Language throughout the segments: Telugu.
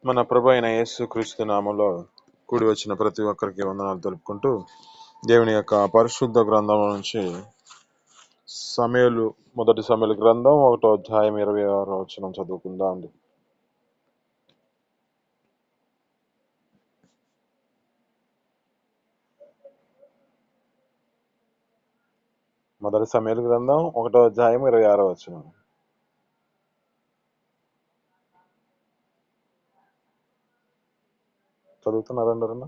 మన ప్రభు అయిన యేసుక్రీస్తు నామంలో కూడి వచ్చిన ప్రతి ఒక్కరికి వందనాలు తెలుపుకుంటూ దేవుని యొక్క పరిశుద్ధ గ్రంథం నుంచి మొదటి సమయలు గ్రంథం 1వ అధ్యాయం 26వ వచనం చదువుకుందాం అండి. మొదటి సమయలు గ్రంథం 1వ అధ్యాయం 26వ వచనం. చదువుతున్నారండి ఎవరన్నా?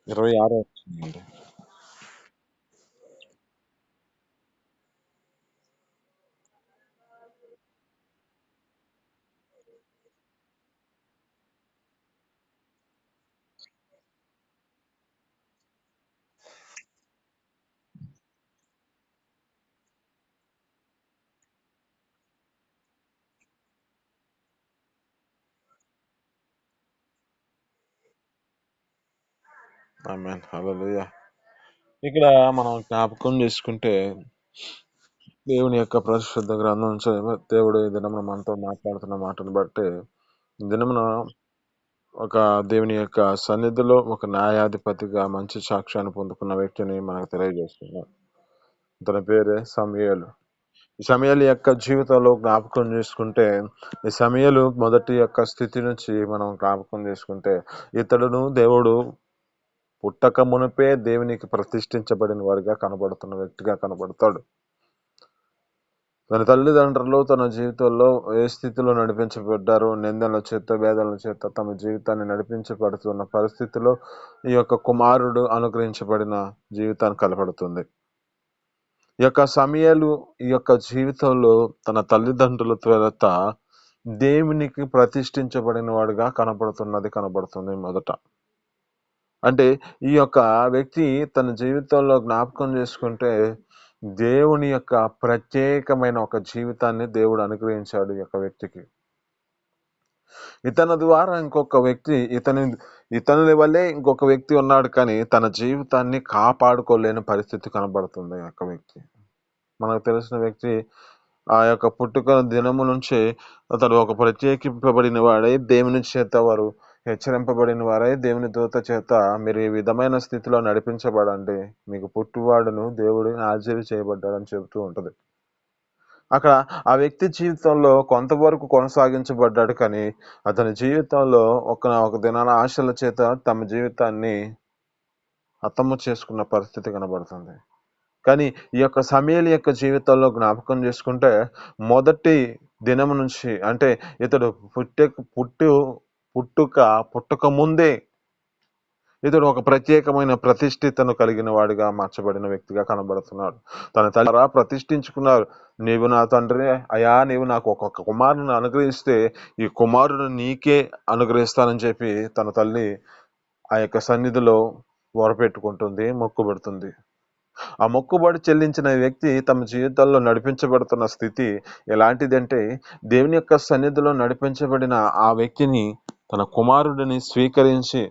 ఇరవై ఆరో వచనం అండి. ఆమేన్. హల్లెలూయా. ఇక్కడ మనం జ్ఞాపకం చేసుకుంటే దేవుని యొక్క పరిశుద్ధ గ్రంథం నుంచి దేవుడు ఈ దినమున మనతో మాట్లాడుతున్న మాటను బట్టి దినమున ఒక దేవుని యొక్క సన్నిధిలో ఒక న్యాయాధిపతిగా మంచి సాక్ష్యాన్ని పొందుకున్న వ్యక్తిని మనకు తెలియజేస్తున్నారు. అతని పేరే సమూయేలు. ఈ సమూయేలు యొక్క జీవితంలో జ్ఞాపకం చేసుకుంటే, ఈ సమూయేలు మొదటి యొక్క స్థితి నుంచి మనం జ్ఞాపకం చేసుకుంటే, ఇతడును దేవుడు పుట్టక మునిపే దేవునికి ప్రతిష్ఠించబడిన వారిగా కనబడుతున్న వ్యక్తిగా కనబడతాడు. తన తల్లిదండ్రులు తన జీవితంలో ఏ స్థితిలో నడిపించబడ్డారో, నిందల చేత వేదనల చేత తమ జీవితాన్ని నడిపించబడుతున్న పరిస్థితిలో ఈ యొక్క కుమారుడు అనుగ్రహించబడిన జీవితాన్ని కనబడుతుంది. ఈ యొక్క సమూయేలు ఈ యొక్క జీవితంలో తన తల్లిదండ్రుల చేత దేవునికి ప్రతిష్ఠించబడిన వాడిగా కనబడుతుంది మొదట. అంటే ఈ యొక్క వ్యక్తి తన జీవితంలో జ్ఞాపకం చేసుకుంటే దేవుని యొక్క ప్రత్యేకమైన ఒక జీవితాన్ని దేవుడు అనుగ్రహించాడు ఈ యొక్క వ్యక్తికి. ఇతని ద్వారా ఇంకొక వ్యక్తి ఇతని వల్లే ఇంకొక వ్యక్తి ఉన్నాడు, కానీ తన జీవితాన్ని కాపాడుకోలేని పరిస్థితి కనబడుతుంది ఈ యొక్క వ్యక్తి. మనకు తెలిసిన వ్యక్తి ఆ యొక్క పుట్టుక దినము నుంచి అతడు ఒక ప్రత్యేకింపబడిన వాడై దేవుని చేత వారు హెచ్చరింపబడిన వారై దేవుని దూత చేత మీరు ఈ విధమైన స్థితిలో నడిపించబడండి, మీకు పుట్టువాడును దేవుడు ఆశ్చర్య చేయబడ్డాడని చెబుతూ ఉంటది. అక్కడ ఆ వ్యక్తి జీవితంలో కొంతవరకు కొనసాగించబడ్డాడు, కానీ అతని జీవితంలో ఒక దినాన ఆశల చేత తమ జీవితాన్ని హతము చేసుకున్న పరిస్థితి కనబడుతుంది. కానీ ఈ యొక్క సమూయేలు యొక్క జీవితంలో జ్ఞాపకం చేసుకుంటే మొదటి దినం నుంచి, అంటే ఇతడు పుట్టక ముందే ఇతడు ఒక ప్రత్యేకమైన ప్రతిష్ఠితను కలిగిన వాడిగా మార్చబడిన వ్యక్తిగా కనబడుతున్నాడు. తన తల్లి ప్రతిష్ఠించుకున్నారు. నీవు నా తండ్రి అయ్యా, నీవు నాకు ఒక కుమారుని అనుగ్రహిస్తే ఈ కుమారుడు నీకే అనుగ్రహిస్తానని చెప్పి తన తల్లి ఆ యొక్క సన్నిధిలో మొరపెట్టుకుంటుంది, మొక్కుబడుతుంది. ఆ మొక్కుబడి చెల్లించిన వ్యక్తి తమ జీవితాల్లో నడిపించబడుతున్న స్థితి ఎలాంటిదంటే, దేవుని యొక్క సన్నిధిలో నడిపించబడిన ఆ వ్యక్తిని తన కుమారుడిని స్వీకరించి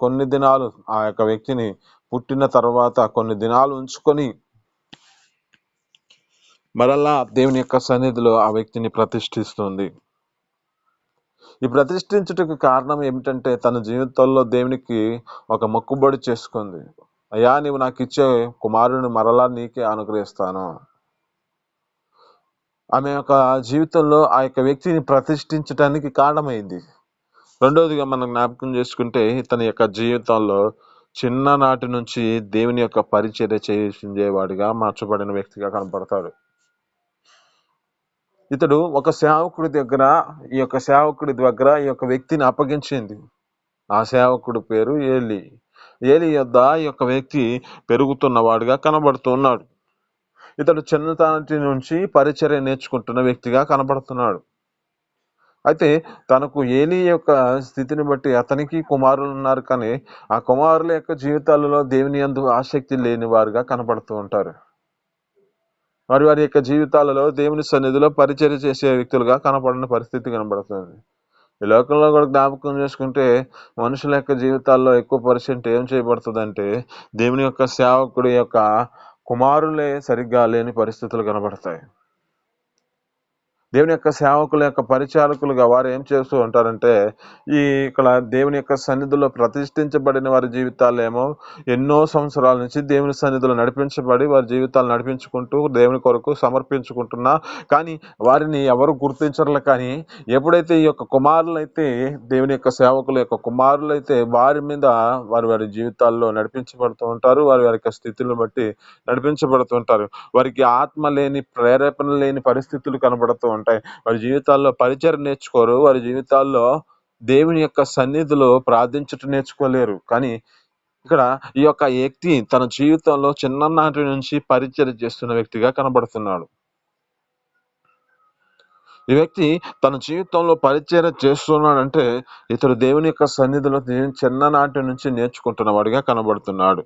కొన్ని దినాలు ఆ యొక్క వ్యక్తిని పుట్టిన తర్వాత కొన్ని దినాలు ఉంచుకొని మరలా దేవుని యొక్క సన్నిధిలో ఆ వ్యక్తిని ప్రతిష్ఠిస్తుంది. ఈ ప్రతిష్ఠించుటకు కారణం ఏమిటంటే, తన జీవితంలో దేవునికి ఒక మొక్కుబడి చేసుకుంది. అయ్యా, నీవు నాకు ఇచ్చే కుమారుని మరలా నీకే అనుగ్రహిస్తాను. ఆమె యొక్క జీవితంలో ఆ యొక్క వ్యక్తిని ప్రతిష్ఠించడానికి కారణమైంది. రెండవదిగా మనం జ్ఞాపకం చేసుకుంటే, తన యొక్క జీవితంలో చిన్ననాటి నుంచి దేవుని యొక్క పరిచర్య చేసేవాడిగా మార్చబడిన వ్యక్తిగా కనపడతాడు. ఇతడు ఒక సేవకుడి దగ్గర ఈ యొక్క వ్యక్తిని అప్పగించింది. ఆ సేవకుడి పేరు ఏలి. ఏలి యొద్ద ఈ యొక్క వ్యక్తి పెరుగుతున్నవాడిగా కనబడుతున్నాడు. ఇతడు చిన్నతనాటి నుంచి పరిచర్య నేర్చుకుంటున్న వ్యక్తిగా కనబడుతున్నాడు. అయితే తనకు ఏలి యొక్క స్థితిని బట్టి అతనికి కుమారులు ఉన్నారు, కానీ ఆ కుమారుల యొక్క జీవితాలలో దేవుని యందు ఆసక్తి లేని వారుగా కనబడుతూ ఉంటారు. వారి వారి యొక్క జీవితాలలో దేవుని సన్నిధిలో పరిచర్య చేసే వ్యక్తులుగా కనపడిన పరిస్థితి కనబడుతుంది. ఈ లోకంలో కూడా జ్ఞాపకం చేసుకుంటే మనుషుల యొక్క జీవితాల్లో ఎక్కువ పర్సెంట్ ఏం చేయబడుతుందంటే దేవుని యొక్క సేవకుడి యొక్క కుమారులే సరిగ్గా లేని పరిస్థితులు కనబడతాయి. దేవుని యొక్క సేవకుల యొక్క పరిచారకులుగా వారు ఏం చేస్తూ ఉంటారంటే ఇక్కడ దేవుని యొక్క సన్నిధిలో ప్రతిష్ఠించబడిన వారి జీవితాలు ఏమో ఎన్నో సంవత్సరాల నుంచి దేవుని సన్నిధిలో నడిపించబడి వారి జీవితాలు నడిపించుకుంటూ దేవుని కొరకు సమర్పించుకుంటున్నా కానీ వారిని ఎవరు గుర్తించరు. కానీ ఎప్పుడైతే ఈ యొక్క కుమారులైతే దేవుని యొక్క సేవకుల యొక్క కుమారులైతే వారి మీద వారి వారి జీవితాల్లో నడిపించబడుతూ ఉంటారు. వారి వారి యొక్క స్థితిని బట్టి నడిపించబడుతుంటారు. వారికి ఆత్మ లేని ప్రేరేపణ లేని పరిస్థితులు కనబడుతూ ఉంటాయి. వారి జీవితాల్లో పరిచయం నేర్చుకోరు. వారి జీవితాల్లో దేవుని యొక్క సన్నిధిలో ప్రార్థించటం నేర్చుకోలేరు. కానీ ఇక్కడ ఈ యొక్క వ్యక్తి తన జీవితంలో చిన్ననాటి నుంచి పరిచయం చేస్తున్న వ్యక్తిగా కనబడుతున్నాడు. ఈ వ్యక్తి తన జీవితంలో పరిచయం చేస్తున్నాడంటే ఇతడు దేవుని యొక్క సన్నిధిలో చిన్ననాటి నుంచి నేర్చుకుంటున్నవాడిగా కనబడుతున్నాడు.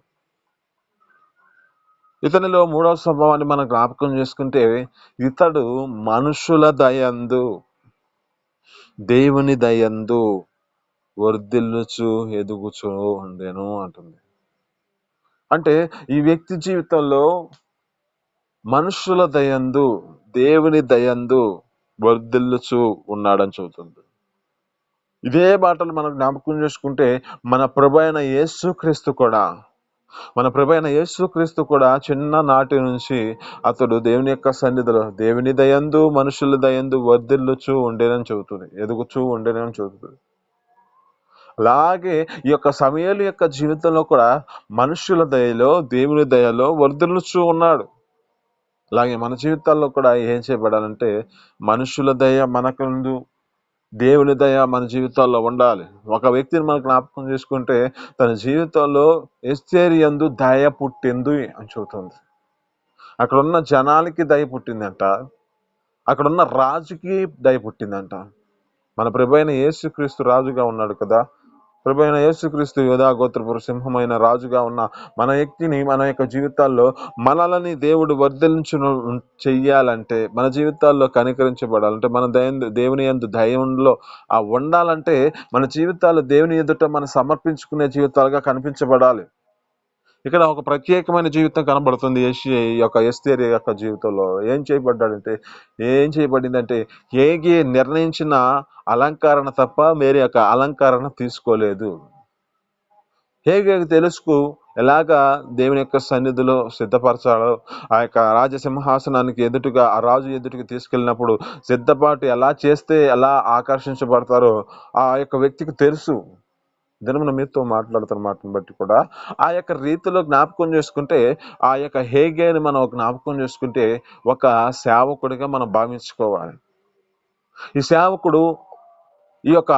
ఇతనిలో మూడవ స్వభావాన్ని మనం జ్ఞాపకం చేసుకుంటే ఇతడు మనుషుల దయందు దేవుని దయందు వర్ధిల్లుచు ఎదుగుచు ఉండెను అంటుంది. అంటే ఈ వ్యక్తి జీవితంలో మనుషుల దయందు దేవుని దయందు వర్ధిల్లుచు ఉన్నాడని చెబుతుంది. ఇదే మాటలు మనం జ్ఞాపకం చేసుకుంటే మన ప్రభు అయిన యేసుక్రీస్తు కూడా చిన్ననాటి నుంచి అతడు దేవుని యొక్క సన్నిధిలో దేవుని దయందు మనుషుల దయందు వర్ధిల్లుచు ఉండేనని చెబుతుంది, ఎదుగుచూ ఉండేనని చెబుతుంది. అలాగే ఈ యొక్క సమూయేలు యొక్క జీవితంలో కూడా మనుషుల దయలో దేవుని దయలో వర్ధిల్లుచూ ఉన్నాడు. అలాగే మన జీవితాల్లో కూడా ఏం చేయబడాలంటే మనుషుల దయ మనకందు దేవుని దయ మన జీవితాల్లో ఉండాలి. ఒక వ్యక్తిని మనం జ్ఞాపకం చేసుకుంటే తన జీవితంలో ఎస్తేరు యందు దయ పుట్టింది అని చెబుతుంది. అక్కడున్న జనాలకి దయ పుట్టిందంట, అక్కడున్న రాజుకి దయ పుట్టిందంట. మన ప్రభు అయిన యేసుక్రీస్తు రాజుగా ఉన్నాడు కదా. ప్రభు అయిన యేసుక్రీస్తు యూదా గోత్రపు సింహమైన రాజుగా ఉన్న మన వ్యక్తిని మన యొక్క జీవితాల్లో మనలని దేవుడు వర్ధిల్లించు చెయ్యాలంటే, మన జీవితాల్లో కనికరించబడాలంటే, మన దేవుని యందు దయంలో ఉండాలంటే మన జీవితాలు దేవుని ఎదుట మనం సమర్పించుకునే జీవితాలుగా కనిపించబడాలి. ఇక్కడ ఒక ప్రత్యేకమైన జీవితం కనబడుతుంది. ఎస్తేరు యొక్క జీవితంలో ఏం చేయబడిందంటే హేగే నిర్ణయించిన అలంకరణ తప్ప వేరే యొక్క అలంకరణ తీసుకోలేదు. హేగే తెలుసుకు ఎలాగా దేవుని యొక్క సన్నిధిలో సిద్ధపరచాలో, ఆ యొక్క రాజసింహాసనానికి ఎదుటిగా ఆ రాజు ఎదుటికి తీసుకెళ్ళినప్పుడు సిద్ధపాటు ఎలా చేస్తే ఎలా ఆకర్షించబడతారో ఆ యొక్క వ్యక్తికి తెలుసు. దినమున మీతో మాట్లాడుతున్న మాటను బట్టి కూడా ఆ యొక్క రీతిలో జ్ఞాపకం చేసుకుంటే ఆ యొక్క హేగేని మనం జ్ఞాపకం చేసుకుంటే ఒక సేవకుడిగా మనం భావించుకోవాలి. ఈ సేవకుడు ఈ యొక్క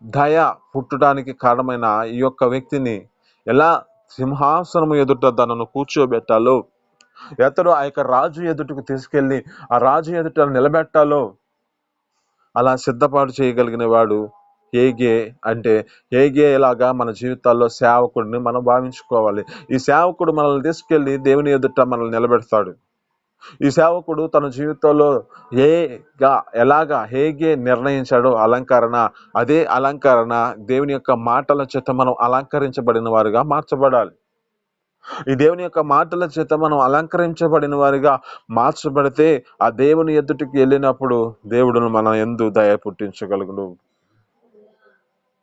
దయ పుట్టడానికి కారణమైన ఈ యొక్క వ్యక్తిని ఎలా సింహాసనం ఎదుట తనను కూర్చోబెట్టాలో, ఎతడు ఆ యొక్క రాజు ఎదుటకు తీసుకెళ్ళి ఆ రాజు ఎదుట నిలబెట్టాలో అలా సిద్ధపాటు చేయగలిగిన వాడు హేగే లాగా మన జీవితాల్లో సేవకుడిని మనం భావించుకోవాలి. ఈ సేవకుడు మనల్ని తీసుకెళ్లి దేవుని ఎదుట మనల్ని నిలబెడతాడు. ఈ సేవకుడు తన జీవితంలో హేగే నిర్ణయించాడో అలంకరణ, అదే అలంకరణ దేవుని యొక్క మాటల చేత మనం అలంకరించబడిన వారుగా మార్చబడాలి. ఈ దేవుని యొక్క మాటల చేత మనం అలంకరించబడిన వారిగా మార్చబడితే ఆ దేవుని ఎదుటికి వెళ్ళినప్పుడు దేవుడును మన యందు దయ పుట్టించగలుగును.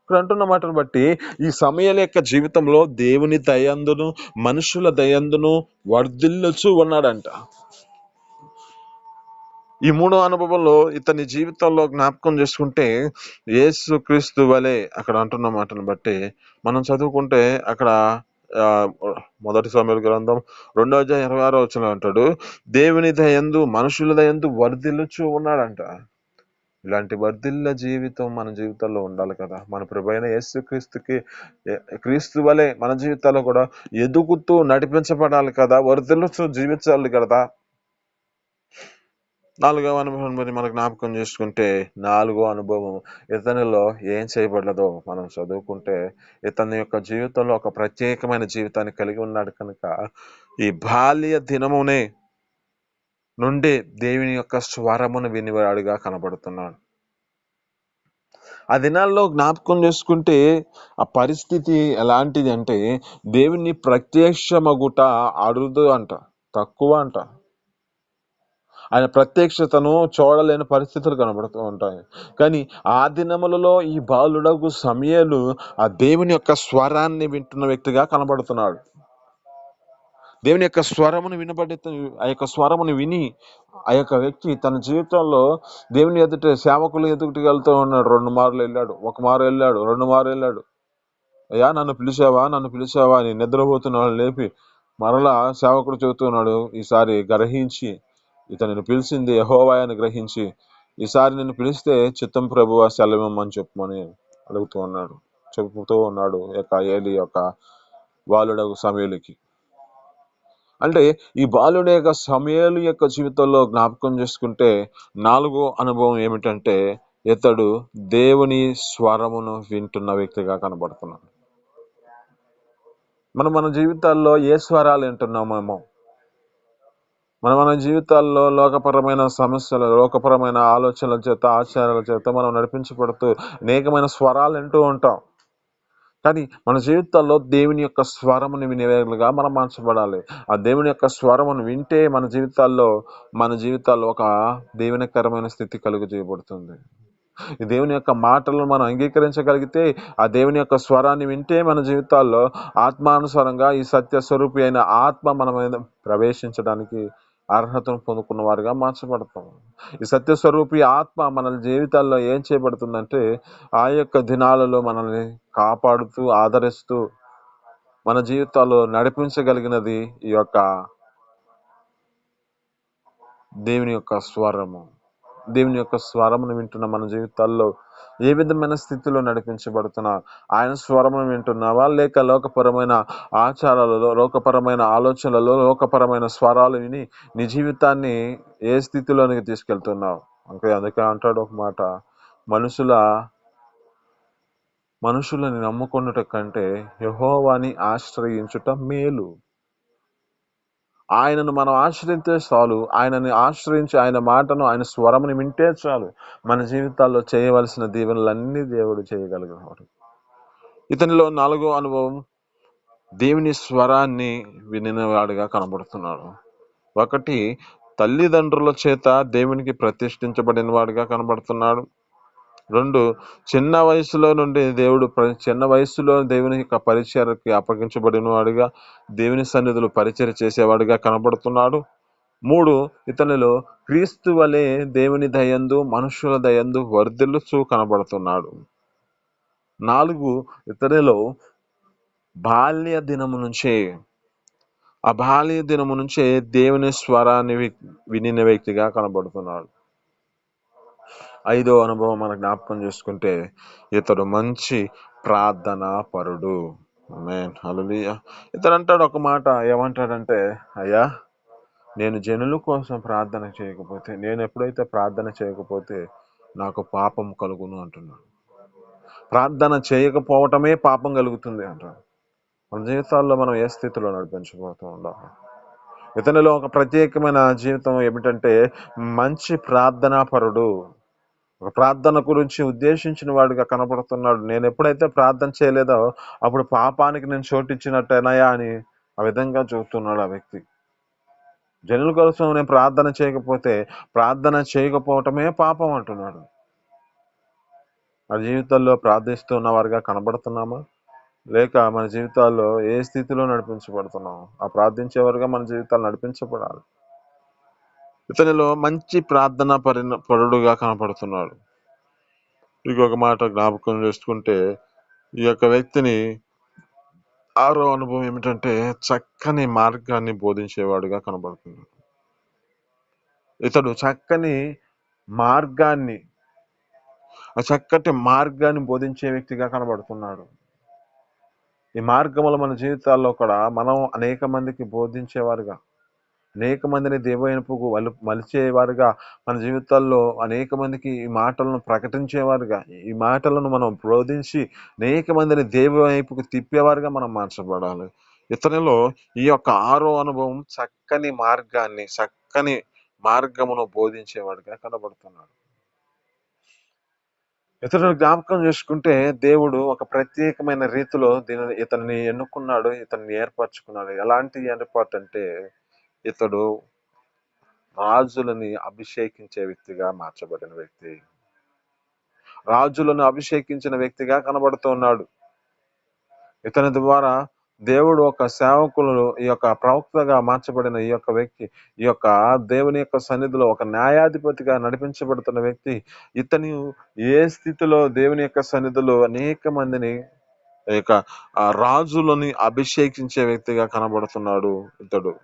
ఇక్కడ అంటున్న మాటను బట్టి ఈ సమూయేలు యొక్క జీవితంలో దేవుని దయందును మనుషుల దయందును వర్ధిల్లుచూ ఉన్నాడంట. ఈ మూడో అనుభవంలో ఇతని జీవితంలో జ్ఞాపకం చేసుకుంటే యేసుక్రీస్తు వలె అక్కడ అంటున్న మాటను బట్టి మనం చదువుకుంటే అక్కడ 1 సమూయేలు గ్రంథం 2:26 అంటాడు, దేవుని దయందు మనుషుల దయందు వర్ధిల్లుచూ ఉన్నాడంట. ఇలాంటి వర్ధిల్ల జీవితం మన జీవితాల్లో ఉండాలి కదా. మన ప్రభు అయిన క్రీస్తు వలె మన జీవితాల్లో కూడా ఎదుగుతూ నడిపించబడాలి కదా, వర్ధిల్లుతూ జీవించాలి కదా. 4వ అనుభవం మనం జ్ఞాపకం చేసుకుంటే 4వ అనుభవం ఇతనిలో ఏం చేయబడలేదో మనం చదువుకుంటే ఇతని యొక్క జీవితంలో ఒక ప్రత్యేకమైన జీవితాన్ని కలిగి ఉన్నాడు కనుక ఈ బాల్య దినమునే నుండి దేవుని యొక్క స్వరమును వినివాడుగా కనబడుతున్నాడు. ఆ దినాల్లో జ్ఞాపకం చేసుకుంటే ఆ పరిస్థితి ఎలాంటిది అంటే, దేవుని ప్రత్యక్షమగుట అరుదు అంట, తక్కువ అంట. ఆయన ప్రత్యక్షతను చూడలేని పరిస్థితులు కనబడుతూ ఉంటాయి. కానీ ఆ దినములలో ఈ బాలుడగు సమూయేలు ఆ దేవుని యొక్క స్వరాన్ని వింటున్న వ్యక్తిగా కనబడుతున్నాడు. దేవుని యొక్క స్వరమును ఆ యొక్క స్వరమును విని ఆ యొక్క వ్యక్తి తన జీవితంలో దేవుని ఎదుట సేవకులు ఎదుటికి వెళ్తూ ఉన్నాడు. 2 మార్లు వెళ్ళాడు, 1 మారు వెళ్ళాడు, 2 మారు వెళ్ళాడు. అయ్యా నన్ను పిలిచావా అని నిద్రపోతున్న వాళ్ళు లేపి మరలా సేవకుడు చెబుతున్నాడు. ఈసారి గ్రహించి ఇతనిని పిలిచింది యెహోవా అని గ్రహించి, ఈసారి నిన్ను పిలిస్తే చిత్తం ప్రభువా సెలవిమ్మని చెప్పమని చెబుతూ ఉన్నాడు యొక్క ఏలి యొక్క బాలుడగు సమూయేలుకి. అంటే ఈ బాలుడి యొక్క సమూయేలు యొక్క జీవితంలో జ్ఞాపకం చేసుకుంటే 4వ అనుభవం ఏమిటంటే, ఇతడు దేవుని స్వరమును వింటున్న వ్యక్తిగా కనబడుతున్నాడు. మన జీవితాల్లో ఏ స్వరాలు వింటున్నామేమో, మన జీవితాల్లో లోకపరమైన సమస్యలు, లోకపరమైన ఆలోచనల చేత, ఆచారాల చేత మనం నడిపించబడుతూ అనేకమైన స్వరాలు వింటూ ఉంటాం. కానీ మన జీవితాల్లో దేవుని యొక్క స్వరమును వినేవాళ్ళుగా మనం మార్చబడాలి. ఆ దేవుని యొక్క స్వరమును వింటే మన జీవితాల్లో ఒక దీవెనకరమైన స్థితి కలుగజేయబడుతుంది. ఈ దేవుని యొక్క మాటలను మనం అంగీకరించగలిగితే, ఆ దేవుని యొక్క స్వరాన్ని వింటే మన జీవితాల్లో ఆత్మానుసారంగా ఈ సత్య స్వరూపి అయిన ఆత్మ మన మీద ప్రవేశించడానికి అర్హతను పొందుకున్న వారిగా మార్చబడతాం. ఈ సత్యస్వరూపి ఆత్మ మన జీవితాల్లో ఏం చేయబడుతుందంటే, ఆ యొక్క దినాలలో మనల్ని కాపాడుతూ ఆదరిస్తూ మన జీవితాల్లో నడిపించగలిగినది ఈ యొక్క దేవుని యొక్క స్వరము. దేవుని యొక్క స్వరమును వింటున్న మన జీవితాల్లో ఏ విధమైన స్థితిలో నడిపించబడుతున్నా, ఆయన స్వరమును వింటున్నావా, లేక లోకపరమైన ఆచారాలలో, లోకపరమైన ఆలోచనలలో, లోకపరమైన స్వరాలు విని నీ జీవితాన్ని ఏ స్థితిలోనికి తీసుకెళ్తున్నావు? అందుకే అంటాడు ఒక మాట, మనుషులని నమ్ముకొనుట కంటే యెహోవాని ఆశ్రయించుట మేలు. ఆయనను మనం ఆశ్రయిస్తే చాలు, ఆయనని ఆశ్రయించి ఆయన మాటను, ఆయన స్వరముని వింటే చాలు, మన జీవితాల్లో చేయవలసిన దీవెనలన్నీ దేవుడు చేయగలిగినవాడు. ఇతనిలో 4వ అనుభవం దేవుని స్వరాన్ని వినినవాడిగా కనబడుతున్నాడు. 1, తల్లిదండ్రుల చేత దేవునికి ప్రతిష్ఠించబడిన వాడిగా కనబడుతున్నాడు. 2, చిన్న వయసులో దేవుని యొక్క పరిచర్యకి అప్పగించబడిన వాడిగా, దేవుని సన్నిధిలో పరిచర్య చేసేవాడిగా కనబడుతున్నాడు. 3, ఇతనిలో క్రీస్తు వలె దేవుని దయందు, మనుషుల దయందు వర్ధిల్లుచూ కనబడుతున్నాడు. 4, ఇతనిలో బాల్య దినము నుంచే దేవుని స్వరాన్ని వినిన వ్యక్తిగా కనబడుతున్నాడు. 5వ అనుభవం మన జ్ఞాపకం చేసుకుంటే, ఇతడు మంచి ప్రార్థనా పరుడు. ఆమేన్, హల్లెలూయా. ఇతడు అంటాడు ఒక మాట, ఏమంటాడంటే, అయ్యా నేను జనుల కోసం ప్రార్థన చేయకపోతే, నేను ఎప్పుడైతే ప్రార్థన చేయకపోతే నాకు పాపం కలుగును అంటున్నాడు. ప్రార్థన చేయకపోవటమే పాపం కలుగుతుంది అంటాడు. మన జీవితాల్లో మనం ఏ స్థితిలో నడిపించబోతూ ఉండాలి? ఇతనిలో ఒక ప్రత్యేకమైన జీవితం ఏమిటంటే, మంచి ప్రార్థనా పరుడు. ఒక ప్రార్థన గురించి ఉద్దేశించిన వాడిగా కనబడుతున్నాడు. నేను ఎప్పుడైతే ప్రార్థన చేయలేదో అప్పుడు పాపానికి నేను చోటిచ్చినట్టేనాయా అని ఆ విధంగా చెబుతున్నాడు ఆ వ్యక్తి. జనుల కోసం నేను ప్రార్థన చేయకపోవటమే పాపం అంటున్నాడు. మన జీవితాల్లో ప్రార్థిస్తున్న వారిగా కనబడుతున్నామా, లేక మన జీవితాల్లో ఏ స్థితిలో నడిపించబడుతున్నాం? ఆ ప్రార్థించేవారుగా మన జీవితాలు నడిపించబడాలి. ఇతనిలో మంచి ప్రార్థన పరుడుగా కనపడుతున్నాడు. ఇంకొక మాట జ్ఞాపకం చేసుకుంటే, ఈ యొక్క వ్యక్తిని 6వ అనుభవం ఏమిటంటే, చక్కని మార్గాన్ని బోధించేవాడుగా కనబడుతున్నాడు. ఇతడు చక్కటి మార్గాన్ని బోధించే వ్యక్తిగా కనబడుతున్నాడు. ఈ మార్గములు మన జీవితాల్లో కూడా మనం అనేక మందికి బోధించేవారుగా, అనేక మందిని దేవువైపుకు మలిచేవారుగా, మన జీవితాల్లో అనేక మందికి ఈ మాటలను ప్రకటించేవారుగా, ఈ మాటలను మనం బోధించి అనేక మందిని దేవుని వైపుకు తిప్పేవారుగా మనం మార్చబడాలి. ఇతనిలో ఈ యొక్క 6వ అనుభవం చక్కని మార్గమును బోధించేవాడిగా కనబడుతున్నాడు. ఇతరులను జ్ఞాపకం చేసుకుంటే దేవుడు ఒక ప్రత్యేకమైన రీతిలో ఇతన్ని ఎన్నుకున్నాడు, ఇతన్ని ఏర్పరచుకున్నాడు. ఎలాంటి ఏర్పాటు అంటే, ఇతడు రాజులని అభిషేకించే వ్యక్తిగా మార్చబడిన వ్యక్తి. రాజులను అభిషేకించిన వ్యక్తిగా కనబడుతున్నాడు. ఇతని ద్వారా దేవుడు ఒక సేవకులు, ఈ యొక్క ప్రవక్తగా మార్చబడిన ఈ యొక్క వ్యక్తి, ఈ యొక్క దేవుని యొక్క సన్నిధిలో ఒక న్యాయాధిపతిగా నడిపించబడుతున్న వ్యక్తి. ఇతని ఏ స్థితిలో దేవుని యొక్క సన్నిధిలో అనేక మందిని ఇక రాజులని అభిషేకించే వ్యక్తిగా కనబడుతున్నాడు ఇతడు.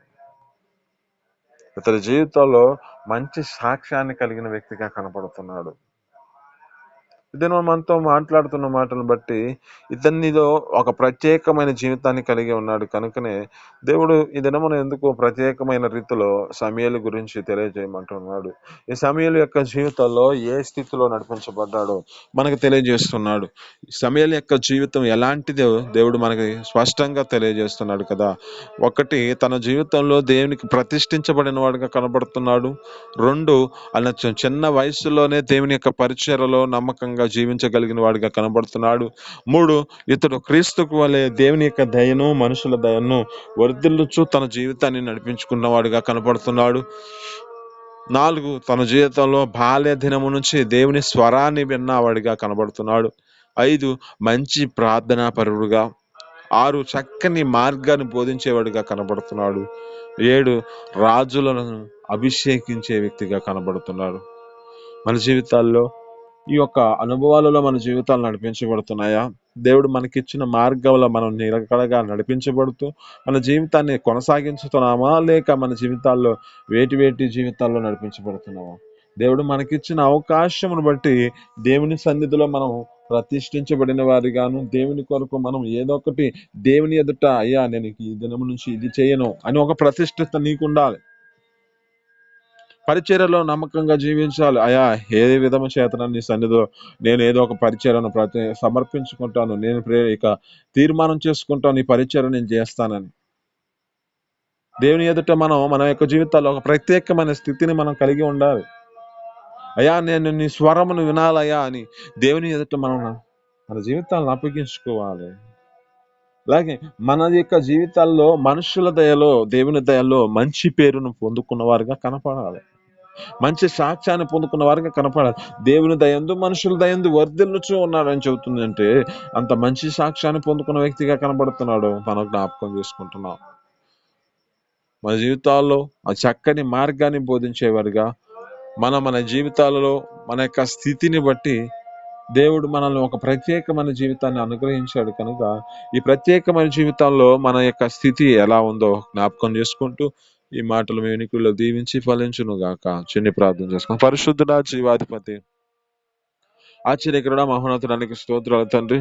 ఇతని జీవితంలో మంచి సాక్ష్యాన్ని కలిగిన వ్యక్తిగా కనబడుతున్నాడు. ఇతను మనతో మాట్లాడుతున్న మాటలను బట్టి ఇతనిలో ఒక ప్రత్యేకమైన జీవితాన్ని కలిగి ఉన్నాడు. కనుకనే దేవుడు ఈ దినమున ఎందుకు ప్రత్యేకమైన రీతిలో సమూయేలు గురించి తెలియజేయమంటున్నాడు. ఈ సమూయేలు యొక్క జీవితంలో ఏ స్థితిలో నడిపించబడ్డాడో మనకు తెలియజేస్తున్నాడు. సమూయేలు యొక్క జీవితం ఎలాంటిదో దేవుడు మనకి స్పష్టంగా తెలియజేస్తున్నాడు కదా. ఒకటి, తన జీవితంలో దేవునికి ప్రతిష్ఠించబడిన వాడిగా కనబడుతున్నాడు. రెండు, అలా చిన్న వయసులోనే దేవుని యొక్క పరిచర్యలో నమ్మకంగా జీవించగలిగిన వాడిగా కనబడుతున్నాడు. మూడు, ఇతడు క్రీస్తుకు వలె దేవుని యొక్క దయను, మనుషుల దయను వర్ధిల్లుచు తన జీవితాన్ని నడిపించుకున్న వాడిగా కనబడుతున్నాడు. నాలుగు, తన జీవితంలో బాల్య దినము నుంచి దేవుని స్వరాన్ని విన్నవాడిగా కనబడుతున్నాడు. ఐదు, మంచి ప్రార్థనా పరుడుగా. ఆరు, చక్కని మార్గాన్ని బోధించేవాడిగా కనబడుతున్నాడు. ఏడు, రాజులను అభిషేకించే వ్యక్తిగా కనబడుతున్నాడు. మన జీవితాల్లో ఈ యొక్క అనుభవాలలో మన జీవితాలు నడిపించబడుతున్నాయా? దేవుడు మనకిచ్చిన మార్గంలో మనం నిలకడగా నడిపించబడుతూ మన జీవితాన్ని కొనసాగించుతున్నామా, లేక మన జీవితాల్లో వేటి జీవితాల్లో నడిపించబడుతున్నామా? దేవుడు మనకిచ్చిన అవకాశమును బట్టి దేవుని సన్నిధిలో మనం ప్రతిష్ఠించబడిన వారిగాను, దేవుని కొరకు మనం ఏదో ఒకటి దేవుని ఎదుట, అయ్యా నేను ఈ దినము నుంచి ఇది చేయను అని ఒక ప్రతిష్ఠిత నీకు ఉండాలి. పరిచర్యలో నమ్మకంగా జీవించాలి. అయా ఏ విధము చేతన నీ సన్నిధిలో నేను ఏదో ఒక పరిచర్యను సమర్పించుకుంటాను, నేను ఇక తీర్మానం చేసుకుంటాను ఈ పరిచర్య నేను చేస్తానని. దేవుని ఎదుట మన యొక్క జీవితాల్లో ఒక ప్రత్యేకమైన స్థితిని మనం కలిగి ఉండాలి. అయ్యా నేను నీ స్వరమును వినాలయ్యా అని దేవుని ఎదుట మన జీవితాలను అప్పగించుకోవాలి. అలాగే మన యొక్క జీవితాల్లో మనుషుల దయలో, దేవుని దయలో మంచి పేరును పొందుకున్న వారుగా కనపడాలి. మంచి సాక్ష్యాన్ని పొందుకున్న వారిగా కనపడాలి. దేవుని దయందు, మనుషుల దయందు వర్ధిల్లుచూ ఉన్నాడని చెబుతుంది. అంటే అంత మంచి సాక్ష్యాన్ని పొందుకున్న వ్యక్తిగా కనబడుతున్నాడు. మనం జ్ఞాపకం చేసుకుంటున్నాం. మన జీవితాల్లో ఆ చక్కని మార్గాన్ని బోధించేవారిగా మన జీవితాలలో మన యొక్క స్థితిని బట్టి దేవుడు మనల్ని ఒక ప్రత్యేకమైన జీవితాన్ని అనుగ్రహించాడు. కనుక ఈ ప్రత్యేకమైన జీవితాల్లో మన యొక్క స్థితి ఎలా ఉందో జ్ఞాపకం చేసుకుంటూ ఈ మాటలు మీ వెనుకల్లో దీవించి ఫలించును గాక. చిన్ని ప్రార్థన చేసుకుని, పరిశుద్ధుడా, జీవాధిపతి, ఆశ్చర్యకరుడా, మహోన్నతుడానికి స్తోత్రాలు తండ్రి.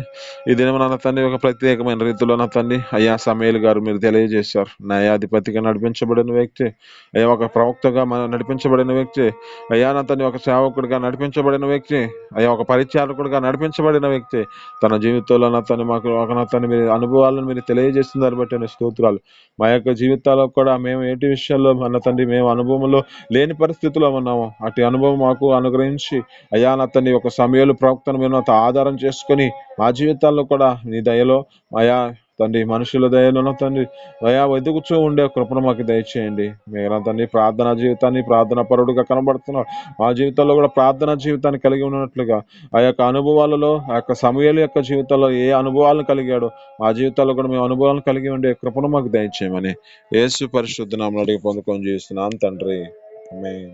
ఈ దినం నా తండ్రి ఒక ప్రత్యేకమైన రీతిలో నా తండ్రి అయ్యా సమూయేలు గారు మీరు తెలియజేశారు. న్యాయాధిపతిగా నడిపించబడిన వ్యక్తి, అయ్యా ఒక ప్రవక్తగా నడిపించబడిన వ్యక్తి, అయ్యా నా తండ్రి ఒక సేవకుడిగా నడిపించబడిన వ్యక్తి, అయ్యా ఒక పరిచారకుడిగా నడిపించబడిన వ్యక్తి. తన జీవితంలో నా తండ్రి మాకు నా తండ్రి మీరు అనుభవాలను మీరు తెలియజేస్తున్నారు బట్టి స్తోత్రాలు. మా యొక్క జీవితాల్లో కూడా మేము ఏటి విషయాల్లో మన తండ్రి మేము అనుభవంలో లేని పరిస్థితిలో ఉన్నాము. అటు అనుభవం మాకు అనుగ్రహించి అయ్యా నా తండ్రి ఒక సమూయేలు ప్రవక్తను మేము ఆధారం చేసుకొని మా జీవితాల్లో కూడా నీ దయలో అయా తండ్రి మనుషుల దయలో తండ్రి అయా వెతుకుతూ ఉండే కృపను మాకు దయచేయండి. మీరు తండ్రి ప్రార్థనా జీవితాన్ని ప్రార్థనా పరుడుగా కనబడుతున్నాం. మా జీవితంలో కూడా ప్రార్థనా జీవితాన్ని కలిగి ఉన్నట్లుగా ఆ యొక్క అనుభవాలలో ఆ యొక్క సమూయేలు యొక్క జీవితంలో ఏ అనుభవాలను కలిగాడో మా జీవితాల్లో కూడా మేము అనుభవాలను కలిగి ఉండే కృపను మాకు దయచేయమని యేసు పరిశుద్ధ నామములో అడిగి పొందుకొని చేస్తున్నాం తండ్రి. ఆమేన్.